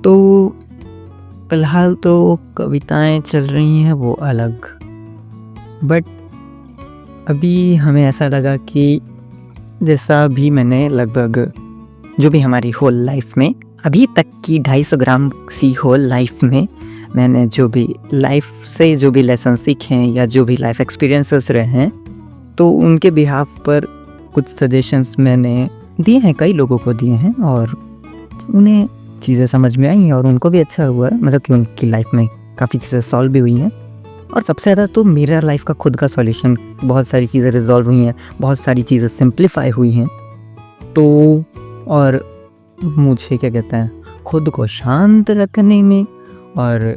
तो फ़िलहाल तो कविताएँ चल रही हैं वो अलग, बट अभी हमें ऐसा लगा कि जैसा भी मैंने लगभग जो भी हमारी होल लाइफ में अभी तक की 250 ग्राम सी होल लाइफ में मैंने जो भी लाइफ से जो भी लेसन सीखे हैं या जो भी लाइफ एक्सपीरियंसेस रहे हैं, तो उनके बिहाफ पर कुछ सजेशंस मैंने दिए हैं, कई लोगों को दिए हैं और उन्हें चीज़ें समझ में आई और उनको भी अच्छा हुआ है, मतलब कि उनकी लाइफ में काफ़ी चीज़ें सॉल्व भी हुई हैं। और सबसे ज़्यादा तो मेरा लाइफ का खुद का सॉल्यूशन, बहुत सारी चीज़ें रिजॉल्व हुई हैं, बहुत सारी चीज़ें सिंप्लीफाई हुई हैं। तो और मुझे क्या कहते हैं, खुद को शांत रखने में और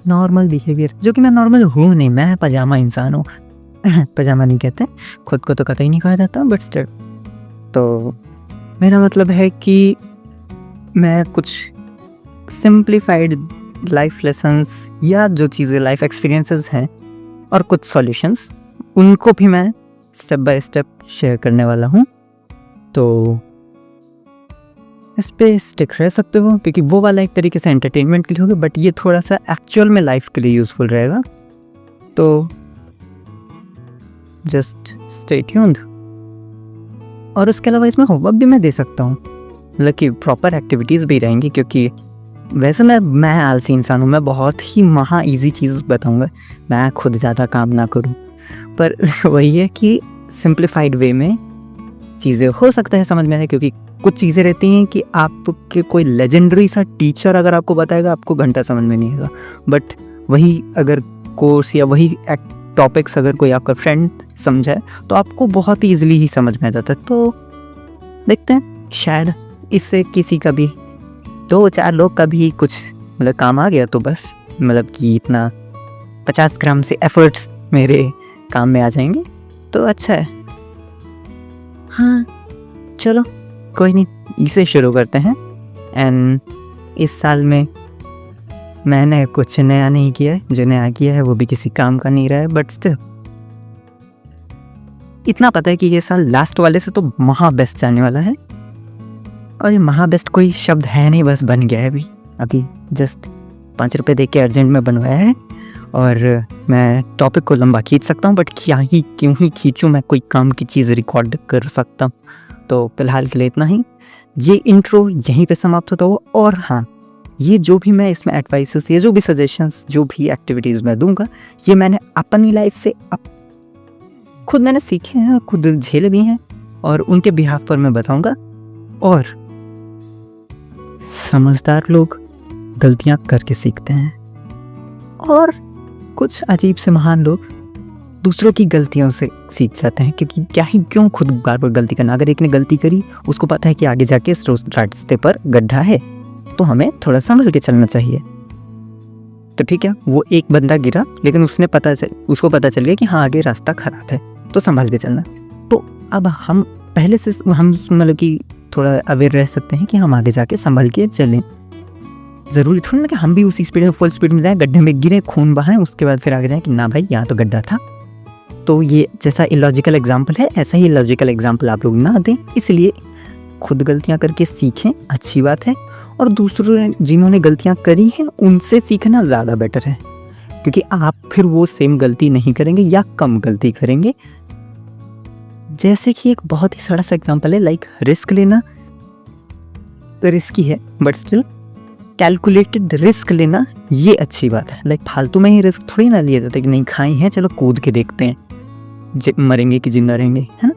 नॉर्मल बिहेवियर, जो कि मैं नॉर्मल हूँ नहीं, मैं पजामा इंसान हूँ। पजामा नहीं कहते, खुद को तो कतई नहीं कहा जाता, बट स्टिल। तो मेरा मतलब है कि मैं कुछ सिंप्लीफाइड लाइफ लेसन्स या जो चीज़ें लाइफ एक्सपीरियंसेस हैं और कुछ सॉल्यूशंस, उनको भी मैं स्टेप बाय स्टेप शेयर करने वाला हूँ। तो इस पे स्टिक रह सकते हो, क्योंकि वो वाला एक तरीके से एंटरटेनमेंट के लिए होगा, बट ये थोड़ा सा एक्चुअल में लाइफ के लिए यूज़फुल रहेगा। तो जस्ट स्टे ट्यून्ड। और उसके अलावा इसमें होमवर्क भी मैं दे सकता हूँ, मतलब कि प्रॉपर एक्टिविटीज़ भी रहेंगी, क्योंकि वैसे मैं आलसी इंसान हूँ, मैं बहुत ही महा ईजी चीज़ बताऊँगा, मैं खुद ज़्यादा काम ना करूँ, पर वही है कि सिंप्लीफाइड वे में चीज़ें हो सकता है समझ में आए, क्योंकि कुछ चीज़ें रहती हैं कि आपके कोई लेजेंडरी सा टीचर अगर आपको बताएगा, आपको घंटा समझ में नहीं आएगा, बट वही अगर कोर्स या वही टॉपिक्स अगर कोई आपका फ्रेंड समझाए तो आपको बहुत ईजिली ही समझ में आ जाता है। तो देखते हैं, शायद इससे किसी का भी 2-4 लोग का भी कुछ मतलब काम आ गया, तो बस मतलब कि इतना 50 ग्राम से एफर्ट्स मेरे काम में आ जाएंगे, तो अच्छा है। हाँ चलो कोई नहीं, इसे शुरू करते हैं। एंड इस साल में मैंने कुछ नया नहीं किया है, जो नया किया है वो भी किसी काम का नहीं रहा है, बट स्टिल इतना पता है कि ये साल लास्ट वाले से तो महा बेस्ट जाने वाला है। और ये महा बेस्ट कोई शब्द है नहीं, बस बन गया है अभी जस्ट 5 रुपये दे के अर्जेंट में बनवाया है। और मैं टॉपिक को लंबा खींच सकता हूँ, बट क्यों ही खींचूँ, मैं कोई काम की चीज़ रिकॉर्ड कर सकता हूँ। तो फिलहाल के लिए इतना ही, ये इंट्रो यहीं पे समाप्त होता हुआ। और हाँ, ये जो भी मैं इसमें एडवाइसेस, ये जो भी सजेशंस, जो भी एक्टिविटीज़ मैं दूंगा, ये मैंने अपनी लाइफ से खुद मैंने सीखे हैं, खुद झेले भी हैं, और उनके बिहाफ पर मैं बताऊंगा। और समझदार लोग गलतियां करके सीखते हैं, और कुछ अजीब से महान लोग दूसरों की गलतियों से सीख जाते हैं, क्योंकि क्यों खुद बार बार गलती करना। अगर एक ने गलती करी, उसको पता है कि आगे जाके इस रास्ते पर गड्ढा है, तो हमें थोड़ा संभल के चलना चाहिए। तो ठीक है, वो एक बंदा गिरा, लेकिन उसको पता चल गया कि हाँ आगे रास्ता खराब है, तो संभल के चलना। तो अब हम पहले से हम मतलब कि थोड़ा अवेयर रह सकते हैं कि हम आगे जाके संभल के चलें। ज़रूरी थोड़ी ना कि हम भी उसी स्पीड में, फुल स्पीड में जाएं, गड्ढे में गिरे, खून बहाएं, उसके बाद फिर आगे जाएं कि ना भाई यहाँ तो गड्ढा था। तो ये जैसा इलॉजिकल एग्जाम्पल है, ऐसा ही इलॉजिकल एग्जाम्पल आप लोग ना दें। इसलिए खुद गलतियाँ करके सीखें, अच्छी बात है, और दूसरों जिन्होंने गलतियाँ करी हैं उनसे सीखना ज़्यादा बेटर है, क्योंकि आप फिर वो सेम गलती नहीं करेंगे या कम गलती करेंगे। जैसे कि एक बहुत ही सड़ा सा एग्जाम्पल है, लाइक रिस्क लेना तो रिस्की है, बट स्टिल कैलकुलेटेड रिस्क लेना ये अच्छी बात है। लाइक फालतू में ही रिस्क थोड़ी ना लिया जाता है कि नहीं खाई हैं, चलो कूद के देखते हैं मरेंगे कि जिंदा रहेंगे, है ना।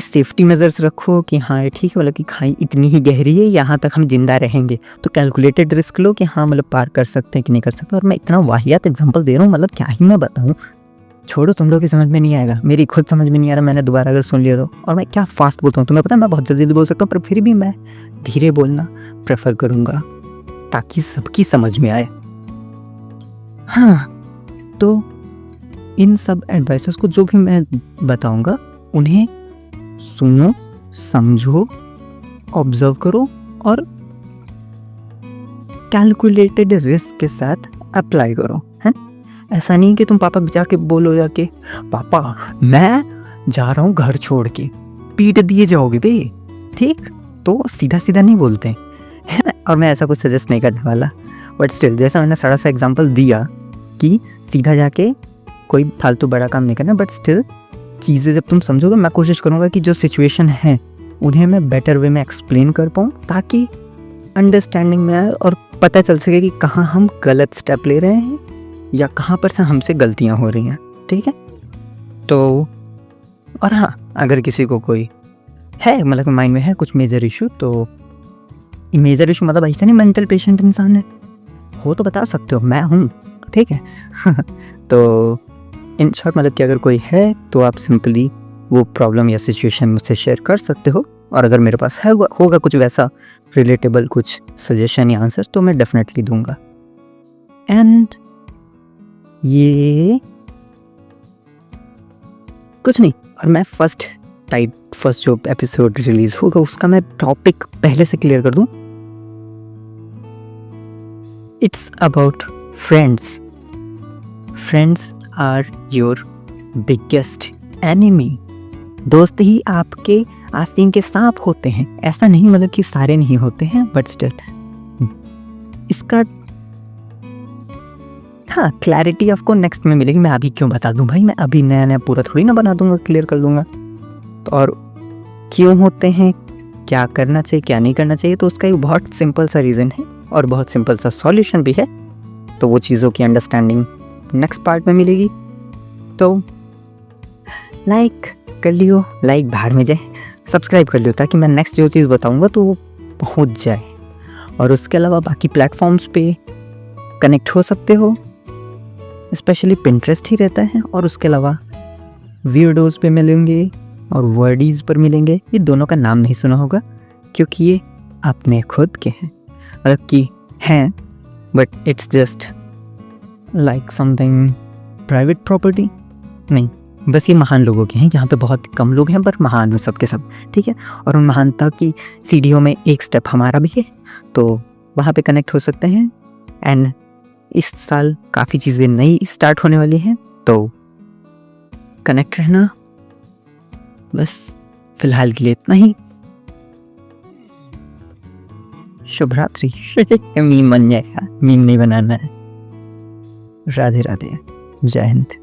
सेफ्टी मेजर्स रखो कि हाँ ठीक है, मतलब कि खाई इतनी ही गहरी है, यहाँ तक हम जिंदा रहेंगे, तो कैलकुलेटेड रिस्क लो कि हाँ मतलब पार कर सकते हैं कि नहीं कर सकते। और मैं इतना वाहियात एग्जांपल दे रहा हूँ, मतलब क्या ही मैं बताऊँ, छोड़ो, तुम लोग की समझ में नहीं आएगा, मेरी खुद समझ में नहीं आ रहा, मैंने दोबारा अगर सुन लिया तो। और मैं क्या फास्ट बोलता हूँ, तुम्हें पता है मैं बहुत जल्दी बोल सकता हूँ, पर फिर भी मैं धीरे बोलना प्रेफर करूँगा ताकि सबकी समझ में आए। हाँ, तो इन सब एडवाइसेस को जो भी मैं बताऊँगा, उन्हें सुनो, समझो, ऑब्जर्व करो और कैलकुलेटेड रिस्क के साथ अप्लाई करो, है। ऐसा नहीं कि तुम पापा जाके बोलो जाके, पापा मैं जा रहा हूँ घर छोड़ के, पीट दिए जाओगे बे, ठीक, तो सीधा सीधा नहीं बोलते हैं, है ना। और मैं ऐसा कुछ सजेस्ट नहीं करने वाला, बट स्टिल जैसा मैंने सारा सा एग्जांपल दिया कि सीधा जाके कोई फालतू बड़ा काम नहीं करना, बट स्टिल चीज़ें जब तुम समझोगे, मैं कोशिश करूँगा कि जो सिचुएशन है उन्हें मैं बेटर वे में एक्सप्लेन कर पाऊँ, ताकि अंडरस्टैंडिंग में आए और पता चल सके कि कहाँ हम गलत स्टेप ले रहे हैं या कहाँ पर से हमसे गलतियाँ हो रही हैं। ठीक है, तो और हाँ, अगर किसी को कोई है मतलब माइंड में है कुछ मेजर इशू, तो मेजर इशू मतलब ऐसा नहीं मेंटल पेशेंट इंसान है, हो तो बता सकते हो, मैं हूँ, ठीक है। तो इन शॉर्ट मतलब कि अगर कोई है तो आप सिंपली वो प्रॉब्लम या सिचुएशन मुझसे शेयर कर सकते हो, और अगर मेरे पास है होगा कुछ वैसा रिलेटेबल कुछ सजेशन या आंसर, तो मैं डेफिनेटली दूंगा। एंड ये कुछ नहीं, और मैं फर्स्ट जो एपिसोड रिलीज होगा उसका मैं टॉपिक पहले से क्लियर कर दूं। It's about friends. Friends are your biggest enemy. दोस्त ही आपके आस्तीन के सांप होते हैं, ऐसा नहीं मतलब कि सारे नहीं होते हैं, बट स्टिल इसका हाँ क्लैरिटी आपको नेक्स्ट में मिलेगी। मैं अभी क्यों बता दूं भाई, मैं अभी नया नया पूरा थोड़ी ना बना दूंगा, क्लियर कर दूंगा। तो और क्यों होते हैं, क्या करना चाहिए क्या नहीं करना चाहिए, तो उसका एक बहुत सिंपल सा रीज़न है और बहुत सिंपल सा सॉल्यूशन भी है। तो वो चीज़ों की अंडरस्टैंडिंग नेक्स्ट पार्ट में मिलेगी। तो लाइक कर लियो, लाइक बाहर में जाए, सब्सक्राइब कर लियो ताकि मैं नेक्स्ट जो चीज़ बताऊंगा तो वो पहुंच जाए। और उसके अलावा बाकी प्लेटफॉर्म्स पे कनेक्ट हो सकते हो, स्पेशली पिंटरेस्ट ही रहता है। और उसके अलावा वीडियोज़ पे मिलेंगे और वर्डीज़ पर मिलेंगे। ये दोनों का नाम नहीं सुना होगा क्योंकि ये अपने खुद के हैं, मतलब कि हैं, but it's just like something private property नहीं, बस ये महान लोगों के हैं, जहाँ पे बहुत कम लोग हैं पर महान हो सब के सब, ठीक है। और उन महानता की सीढ़ियों में एक स्टेप हमारा भी है, तो वहाँ पे कनेक्ट हो सकते हैं। एंड इस साल काफ़ी चीज़ें नई स्टार्ट होने वाली हैं, तो कनेक्ट रहना। बस फिलहाल के लिए इतना ही। शुभ रात्रि। मीम बन जाएगा, मीम नहीं बनाना है। राधे राधे, जय हिंद।